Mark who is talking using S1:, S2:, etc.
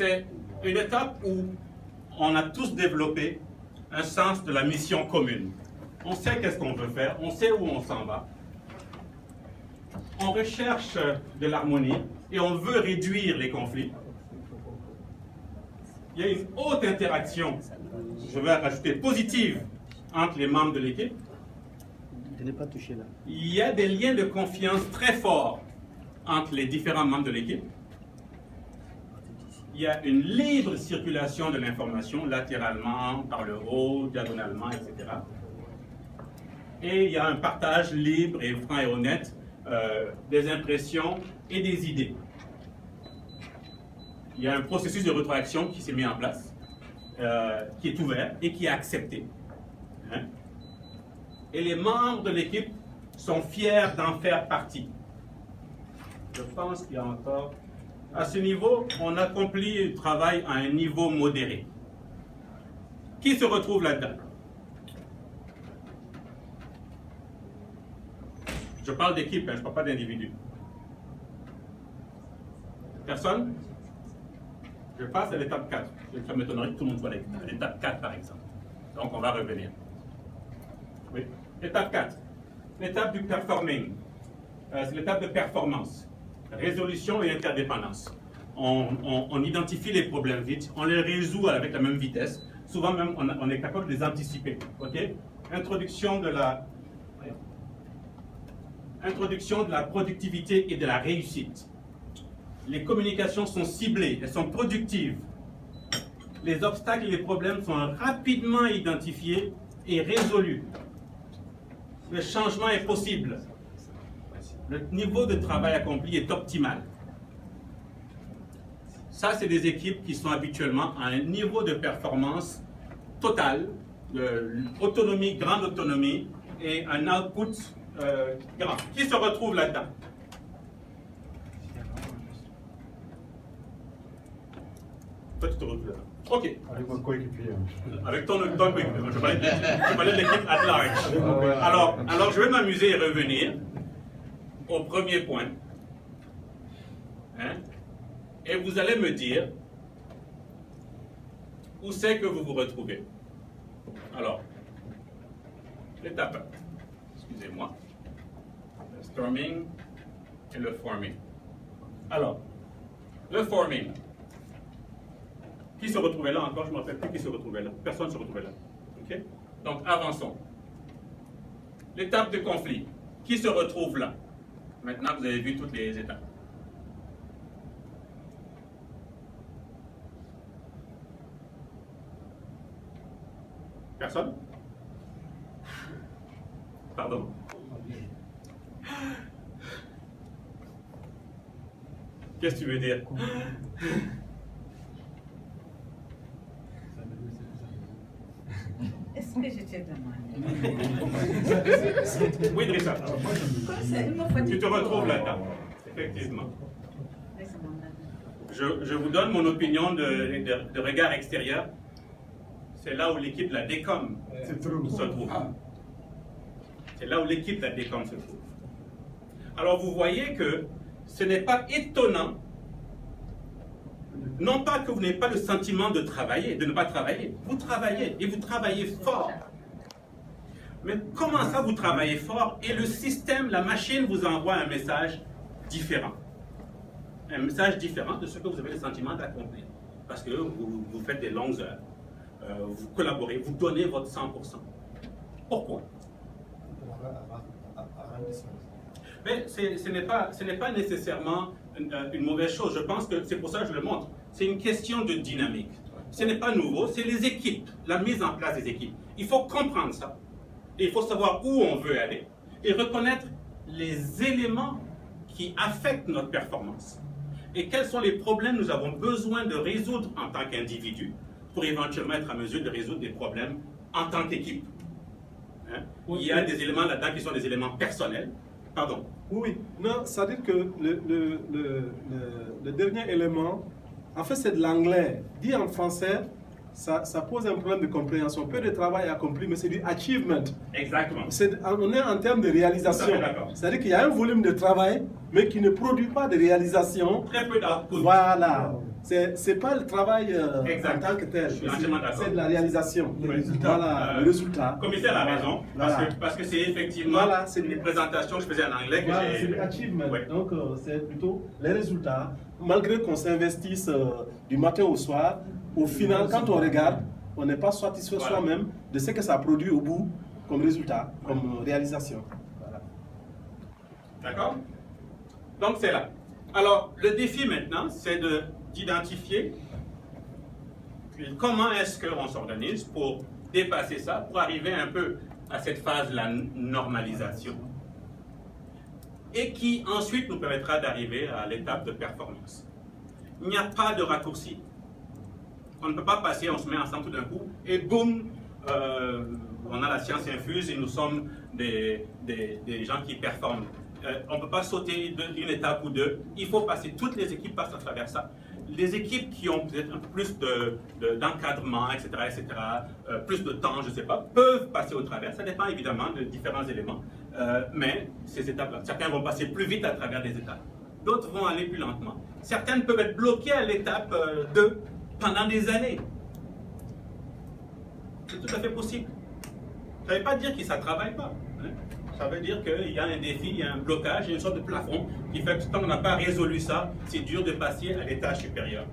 S1: c'est une étape où on a tous développé un sens de la mission commune. On sait qu'est-ce qu'on veut faire, on sait où on s'en va. On recherche de l'harmonie et on veut réduire les conflits. Il y a une haute interaction, je vais rajouter positive, entre les membres de l'équipe. Il y a des liens de confiance très forts entre les différents membres de l'équipe. Il y a une libre circulation de l'information, latéralement, par le haut, diagonalement, etc. Et il y a un partage libre et franc et honnête des impressions et des idées. Il y a un processus de rétroaction qui s'est mis en place, qui est ouvert et qui est accepté. Hein? Et les membres de l'équipe sont fiers d'en faire partie. Je pense qu'il y a encore... À ce niveau, on accomplit le travail à un niveau modéré. Qui se retrouve là-dedans? Je parle d'équipe, hein, je ne parle pas d'individu. Personne? Je passe à l'étape 4. Ça m'étonnerait que tout le monde soit à l'étape 4, par exemple. Donc, on va revenir. Oui. Étape 4. L'étape du performing. C'est l'étape de performance. Résolution et interdépendance. On identifie les problèmes vite, on les résout avec la même vitesse. Souvent même, on est capable de les anticiper. Okay? Introduction de la productivité et de la réussite. Les communications sont ciblées, elles sont productives. Les obstacles et les problèmes sont rapidement identifiés et résolus. Le changement est possible. Le niveau de travail accompli est optimal. Ça, c'est des équipes qui sont habituellement à un niveau de performance total, autonomie, grande autonomie, et un output grand. Qui se retrouve là-dedans? Toi, tu te retrouves là. OK.
S2: Avec mon coéquipier.
S1: Avec ton coéquipier. Je parlais de l'équipe at large. Alors, je vais m'amuser et revenir au premier point. Hein? Et vous allez me dire où c'est que vous vous retrouvez. Alors, l'étape 1. Excusez-moi. Le storming et le forming. Alors, le forming. Qui se retrouvait là encore? Je ne me rappelle plus qui se retrouvait là. Personne ne se retrouvait là. OK? Donc, avançons. L'étape de conflit. Qui se retrouve là? Maintenant, vous avez vu toutes les étapes. Personne? Pardon? Qu'est-ce que tu veux dire?
S3: Est-ce que je te demande?
S1: Oui, Drissa. Tu te retrouves là-dedans, effectivement. Je vous donne mon opinion de regard extérieur. C'est là où l'équipe de la DECOM se trouve. C'est là où l'équipe de la DECOM se trouve. Alors vous voyez que ce n'est pas étonnant, non pas que vous n'ayez pas le sentiment de travailler, de ne pas travailler. Vous travaillez et vous travaillez fort. Mais comment ça vous travaillez fort et le système, la machine vous envoie un message différent. Un message différent de ce que vous avez le sentiment d'accomplir. Parce que vous faites des longues heures. Vous collaborez, vous donnez votre 100%. Pourquoi? Mais ce n'est pas nécessairement une mauvaise chose. Je pense que c'est pour ça que je le montre. C'est une question de dynamique. Ce n'est pas nouveau, c'est les équipes, la mise en place des équipes. Il faut comprendre ça. Et il faut savoir où on veut aller et reconnaître les éléments qui affectent notre performance. Et quels sont les problèmes que nous avons besoin de résoudre en tant qu'individu pour éventuellement être en mesure de résoudre des problèmes en tant qu'équipe. Hein? Il y a des éléments là-dedans qui sont des éléments personnels. Pardon.
S4: Oui, non, c'est-à-dire que le dernier élément, en fait, c'est de l'anglais. Dit en français, ça pose un problème de compréhension. Peu de travail accompli, mais c'est du achievement.
S1: Exactement.
S4: On est en termes de réalisation. C'est-à-dire qu'il y a un volume de travail, mais qui ne produit pas de réalisation.
S1: Très peu d'output.
S4: Voilà. C'est pas le travail en tant que tel, c'est de la réalisation. Voilà, le résultat.
S1: Le commissaire a raison, parce que c'est effectivement une présentation que je faisais en anglais que j'ai...
S4: C'est l'achievement, donc c'est plutôt les résultats. Malgré qu'on s'investisse du matin au soir, au final, quand on regarde, on n'est pas satisfait soi-même de ce que ça produit au bout comme résultat, comme réalisation. Voilà.
S1: D'accord? Donc c'est là. Alors, le défi maintenant, c'est d'identifier comment est-ce qu'on s'organise pour dépasser ça, pour arriver un peu à cette phase de la normalisation. Et qui ensuite nous permettra d'arriver à l'étape de performance. Il n'y a pas de raccourci. On ne peut pas passer, on se met ensemble tout d'un coup, et boum, on a la science infuse et nous sommes des gens qui performent. On ne peut pas sauter d'une étape ou deux. Il faut passer, toutes les équipes passent à travers ça. Les équipes qui ont peut-être un peu plus d'encadrement, etc., plus de temps, je ne sais pas, peuvent passer au travers. Ça dépend évidemment de différents éléments. Mais ces étapes-là, certains vont passer plus vite à travers des étapes. D'autres vont aller plus lentement. Certaines peuvent être bloquées à l'étape 2 pendant des années. C'est tout à fait possible. Ça ne veut pas dire que ça ne travaille pas. Hein? Ça veut dire qu'il y a un défi, il y a un blocage, il y a une sorte de plafond qui fait que tant qu'on n'a pas résolu ça, c'est dur de passer à l'étage supérieur.